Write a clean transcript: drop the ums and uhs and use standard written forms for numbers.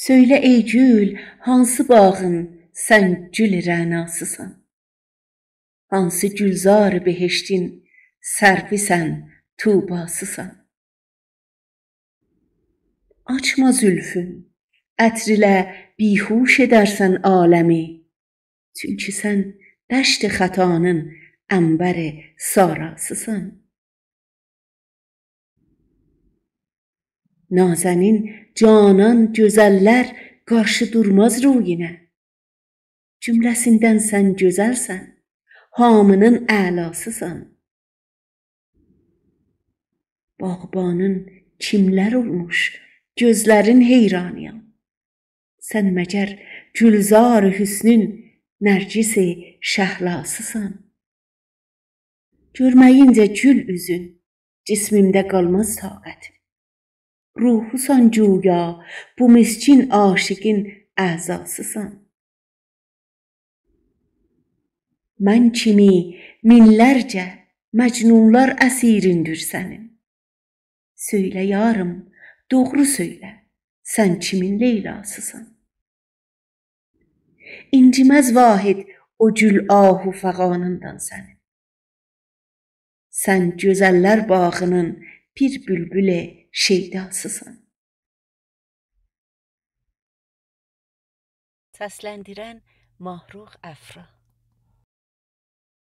Söylə ey gül, hansı bağın sən gül rənasısan? Hansı gülzar behiştin sərvisən, tubasısan? Açma zülfün, ətr ilə bihuş edərsən aləmi. Çünki sən dəşt xətanın ənbər sarasısan. Nazənin canan gözəllər qarşı durmaz ruyinə. Cümləsindən sən gözəlsən, hamının əlasısan. Bağbanın kimlər olmuş, gözlərin heyranıyam. Sən məgər gülzar hüsnün nərgisi şəhlasısan. Görməyincə gül üzün, cismimdə qalmaz taqətim. Ruhusan güya, bu miskin aşiqin əzasısan. Mən kimi minlərcə məcnunlarəsirindir sənin. Söylə yarım, doğru söylə, sən kimin leylasısan? İnciməz vahid o gül ahu fəğanından sənin. Sən gözəllər bağının bir bülbül şeydasısan. Səsləndirən Mahruh Əfra.